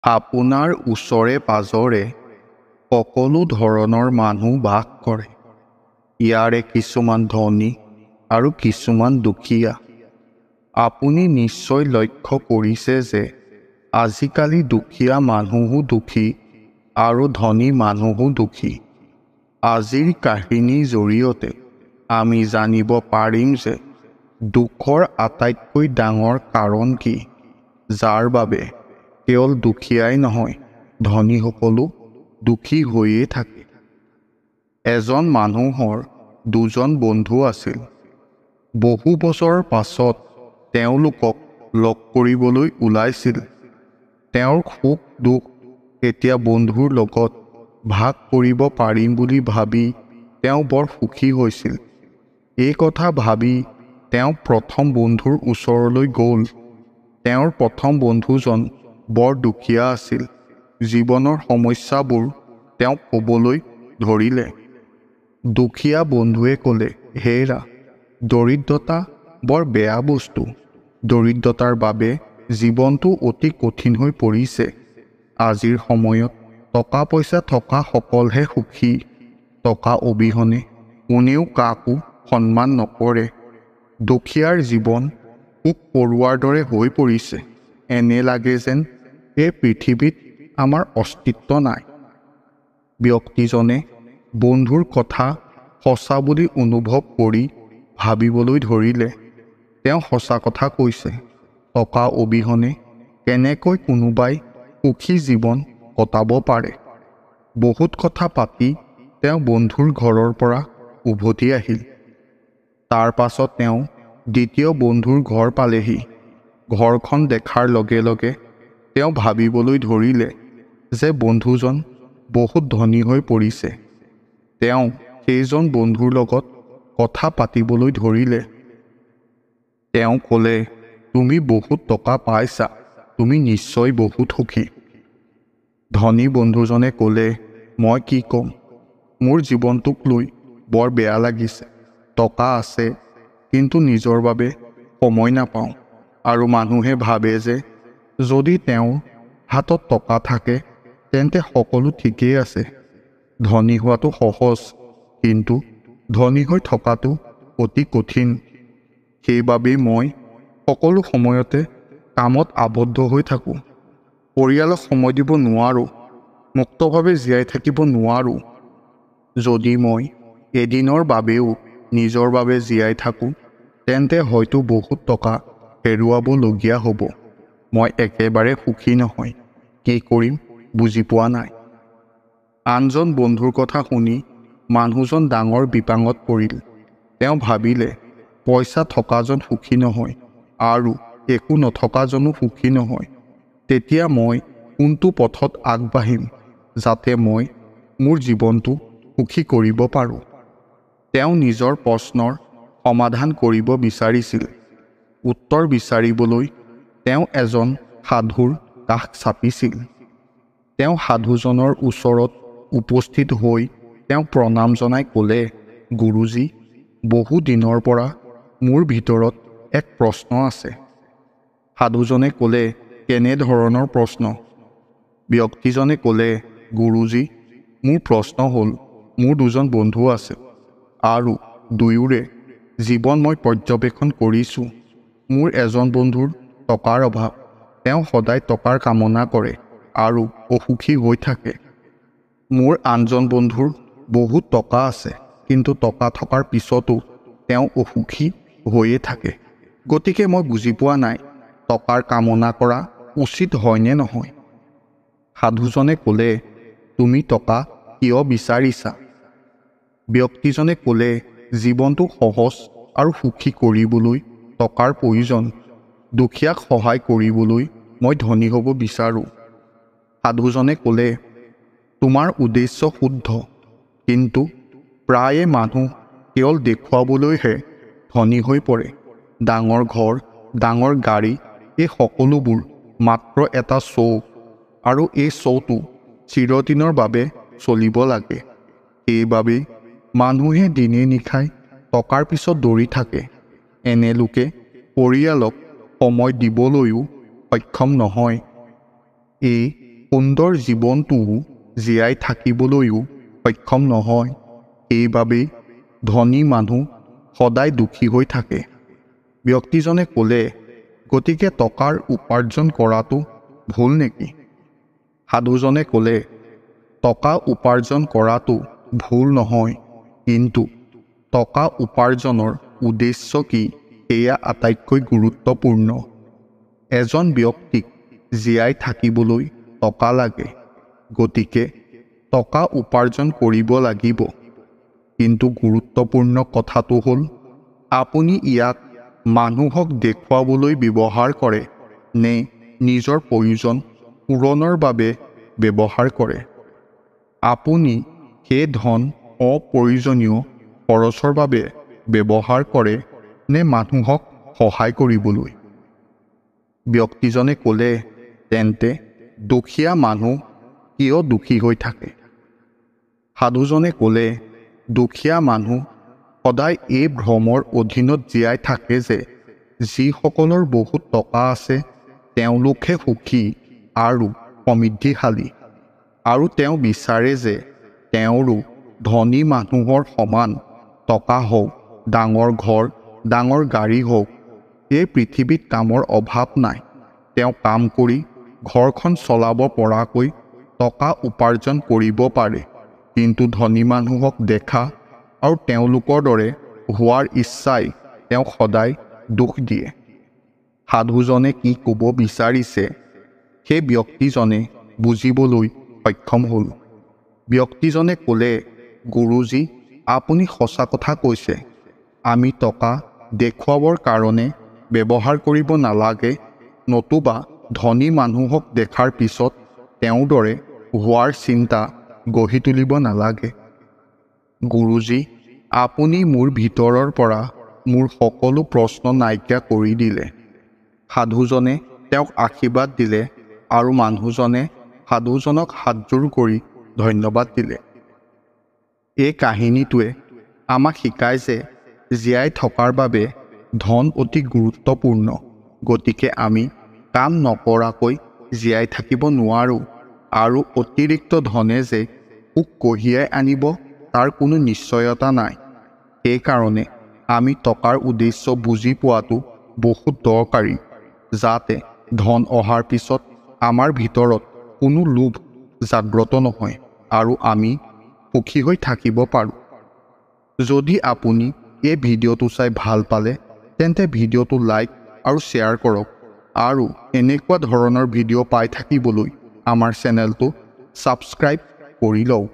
আপোনাৰ ওচৰে পাজৰে সকলো ধৰণৰ মানুহ বাস কৰে। ইয়াৰে কিছুমান ধনী আৰু কিছুমান দুখীয়া। আপুনি নিশ্চয় লক্ষ্য কৰিছে যে আজিকালি দুখীয়া মানুহো দুখী আৰু ধনী মানুহো দুখী। আজিৰ কাহিনীৰ জৰিয়তে আমি জানিব পাৰিম যে দুখৰ আটাইতকৈ ডাঙৰ কাৰণ কি, যাৰ বাবে কেৱল দুখীয়াই নহয়, ধনীসকলো দুখী হৈয়ে থাকে। এজন মানুহৰ দুজন বন্ধু আছিল। বহু বছৰৰ পাছত তেওঁলোকক লগ কৰিবলৈ ওলাইছিল। তেওঁৰ সুখ দুখ এতিয়া বন্ধুৰ লগত ভাগ কৰিব পাৰিম বুলি ভাবি তেওঁ বৰ সুখী হৈছিল। এই কথা ভাবি তেওঁ প্ৰথম বন্ধুৰ ওচৰলৈ গ'ল। তেওঁৰ প্ৰথম বন্ধুজন বৰ দুখীয়া আছিল। জীৱনৰ সমস্যাবোৰ তেওঁক ক'বলৈ ধৰিলে। দুখীয়া বন্ধুৱে ক'লে, হেৰা, দৰিদ্ৰতা বৰ বেয়া বস্তু। দৰিদ্ৰতাৰ বাবে জীৱনটো অতি কঠিন হৈ পৰিছে। আজিৰ সময়ত টকা পইচা থকা সকলহে সুখী। টকা অবিহনে কোনেও কাকো সন্মান নকৰে। দুখীয়াৰ জীৱন পোক পৰুৱাৰ দৰে হৈ পৰিছে। এনে লাগে যেন এই পৃথিৱীত আমাৰ অস্তিত্ব নাই। ব্যক্তিজনে বন্ধুৰ কথা সঁচা বুলি অনুভৱ কৰি ভাবিবলৈ ধৰিলে। তেওঁ সঁচা কথা কৈছে। টকা অবিহনে কেনেকৈ কোনোবাই সুখী জীৱন কটাব পাৰে? বহুত কথা পাতি তেওঁ বন্ধুৰ ঘৰৰ পৰা উভতি আহিল। তাৰ পাছত তেওঁ দ্বিতীয় বন্ধুৰ ঘৰ পালেহি। ঘৰখন দেখাৰ লগে লগে তেওঁ ভাবিবলৈ ধৰিলে যে বন্ধুজন বহুত ধনী হৈ পৰিছে। তেওঁ সেইজন বন্ধুৰ লগত কথা পাতিবলৈ ধৰিলে। তেওঁ ক'লে, তুমি বহুত টকা পাইছা, তুমি নিশ্চয় বহুত সুখী। ধনী বন্ধুজনে ক'লে, মই কি ক'ম, মোৰ জীৱনটোক লৈ বৰ বেয়া লাগিছে। টকা আছে, কিন্তু নিজৰ বাবে সময় নাপাওঁ। আৰু মানুহে ভাবে যে যদি তেওঁৰ হাতত টকা থাকে তেন্তে সকলো ঠিকেই আছে। ধনী হোৱাটো সহজ, কিন্তু ধনী হৈ থকাটো অতি কঠিন। সেইবাবেই মই সকলো সময়তে কামত আবদ্ধ হৈ থাকোঁ। পৰিয়ালক সময় দিব নোৱাৰোঁ, মুক্তভাৱে জীয়াই থাকিব নোৱাৰোঁ। যদি মই এদিনৰ বাবেও নিজৰ বাবে জীয়াই থাকোঁ তেন্তে হয়তো বহুত টকা হেৰুৱাবলগীয়া হ'ব। মই একেবাৰে সুখী নহয়। কি কৰিম বুজি পোৱা নাই। আনজন বন্ধুৰ কথা শুনি মানুহজন ডাঙৰ বিপাঙত পৰিল। তেওঁ ভাবিলে, পইচা থকাজন সুখী নহয় আৰু একো নথকাজনো সুখী নহয়। তেতিয়া মই কোনটো পথত আগবাঢ়িম যাতে মই মোৰ জীৱনটো সুখী কৰিব পাৰোঁ? তেওঁ নিজৰ প্ৰশ্নৰ সমাধান কৰিব বিচাৰিছিল। উত্তৰ বিচাৰিবলৈ তেওঁ এজন সাধুৰ কাষ চাপিছিল। তেওঁ সাধুজনৰ ওচৰত উপস্থিত হৈ তেওঁ প্ৰণাম জনাই ক'লে, গুৰুজী, বহু দিনৰ পৰা মোৰ ভিতৰত এক প্ৰশ্ন আছে। সাধুজনে ক'লে, কেনে ধৰণৰ প্ৰশ্ন? ব্যক্তিজনে ক'লে, গুৰুজী, মোৰ প্ৰশ্ন হ'ল, মোৰ দুজন বন্ধু আছে আৰু দুয়োৰে জীৱন মই পৰ্যবেক্ষণ কৰিছোঁ। মোৰ এজন বন্ধুৰ টকাৰ অভাৱ। তেওঁ সদায় টকাৰ কামনা কৰে আৰু অসুখী হৈ থাকে। মোৰ আনজন বন্ধুৰ বহুত টকা আছে, কিন্তু টকা থকাৰ পিছতো তেওঁ অসুখী হৈয়ে থাকে। গতিকে মই বুজি পোৱা নাই, টকাৰ কামনা কৰা উচিত হয়নে নহয়? সাধুজনে ক'লে, তুমি টকা কিয় বিচাৰিছা? ব্যক্তিজনে ক'লে, জীৱনটো সহজ আৰু সুখী কৰিবলৈ টকাৰ প্ৰয়োজন। দুখীয়াক সহায় কৰিবলৈ মই ধনী হ'ব বিচাৰোঁ। সাধুজনে ক'লে, তোমাৰ উদ্দেশ্য শুদ্ধ, কিন্তু প্ৰায়ে মানুহ কেৱল দেখুৱাবলৈহে ধনী হৈ পৰে। ডাঙৰ ঘৰ, ডাঙৰ গাড়ী, এই সকলোবোৰ মাত্ৰ এটা শ্ব', আৰু এই শ্ব'টো চিৰদিনৰ বাবে চলিব লাগে। সেইবাবেই মানুহে দিনে নিশাই টকাৰ পিছত দৌৰি থাকে। এনে লোকে পৰিয়ালক সময় দিবলৈও সক্ষম নহয়। এই সুন্দৰ জীৱনটোও জীয়াই থাকিবলৈও সক্ষম নহয়। সেইবাবেই ধনী মানুহ সদায় দুখী হৈ থাকে। ব্যক্তিজনে ক'লে, গতিকে টকাৰ উপাৰ্জন কৰাটো ভুল নেকি? সাধুজনে ক'লে, টকা উপাৰ্জন কৰাটো ভুল নহয়, কিন্তু টকা উপাৰ্জনৰ উদ্দেশ্য কি সেয়া আটাইতকৈ গুৰুত্বপূৰ্ণ। এজন ব্যক্তিক জীয়াই থাকিবলৈ টকা লাগে, গতিকে টকা উপাৰ্জন কৰিব লাগিব। কিন্তু গুৰুত্বপূৰ্ণ কথাটো হ'ল, আপুনি ইয়াক মানুহক দেখুৱাবলৈ ব্যৱহাৰ কৰে নে নিজৰ প্ৰয়োজন পূৰণৰ বাবে ব্যৱহাৰ কৰে। আপুনি সেই ধন অপ্ৰয়োজনীয় খৰচৰ বাবে ব্যৱহাৰ কৰে নে মানুহক সহায় কৰিবলৈ? ব্যক্তিজনে ক'লে, তেন্তে দুখীয়া মানুহ কিয় দুখী হৈ থাকে? সাধুজনে ক'লে, দুখীয়া মানুহ সদায় এই ভ্ৰমৰ অধীনত জীয়াই থাকে যে যিসকলৰ বহুত টকা আছে তেওঁলোকহে সুখী আৰু সমৃদ্ধিশালী, আৰু তেওঁ বিচাৰে যে তেওঁৰো ধনী মানুহৰ সমান টকা হওক, ডাঙৰ ঘৰ, ডাঙৰ গাড়ী হওক। এই পৃথিৱীত কামৰ অভাৱ নাই। তেওঁ কাম কৰি ঘৰখন চলাব পৰাকৈ টকা উপাৰ্জন কৰিব পাৰে, কিন্তু ধনী মানুহক দেখা আৰু তেওঁলোকৰ দৰে হোৱাৰ ইচ্ছাই তেওঁক সদায় দুখ দিয়ে। সাধুজনে কি ক'ব বিচাৰিছে সেই ব্যক্তিজনে বুজিবলৈ সক্ষম হ'ল। ব্যক্তিজনে ক'লে, গুৰুজী, আপুনি সঁচা কথা কৈছে। আমি টকা দেখুৱাবৰ কাৰণে ব্যৱহাৰ কৰিব নালাগে, নতুবা ধনী মানুহক দেখাৰ পিছত তেওঁৰ দৰে হোৱাৰ চিন্তা গঢ়ি তুলিব নালাগে। গুৰুজী, আপুনি মোৰ ভিতৰৰ পৰা মোৰ সকলো প্ৰশ্ন নাইকিয়া কৰি দিলে। সাধুজনে তেওঁক আশীৰ্বাদ দিলে আৰু মানুহজনে সাধুজনক হাতযোৰ কৰি ধন্যবাদ দিলে। এই কাহিনীটোৱে আমাক শিকায় যে জীয়াই থকাৰ বাবে ধন অতি গুৰুত্বপূৰ্ণ। গতিকে আমি কাম নকৰাকৈ জীয়াই থাকিব নোৱাৰোঁ, আৰু অতিৰিক্ত ধনে যে সুখ কঢ়িয়াই আনিব তাৰ কোনো নিশ্চয়তা নাই। সেইকাৰণে আমি টকাৰ উদ্দেশ্য বুজি পোৱাটো বহুত দৰকাৰী, যাতে ধন অহাৰ পিছত আমাৰ ভিতৰত কোনো লোভ জাগ্ৰত নহয় আৰু আমি সুখী হৈ থাকিব পাৰোঁ। যদি আপুনি এই ভিডিঅ'টো চাই ভাল পালে তেন্তে ভিডিঅ'টো লাইক আৰু শ্বেয়াৰ কৰক, আৰু এনেকুৱা ধৰণৰ ভিডিঅ' পাই থাকিবলৈ আমাৰ চেনেলটো ছাবস্ক্ৰাইব কৰি লওক।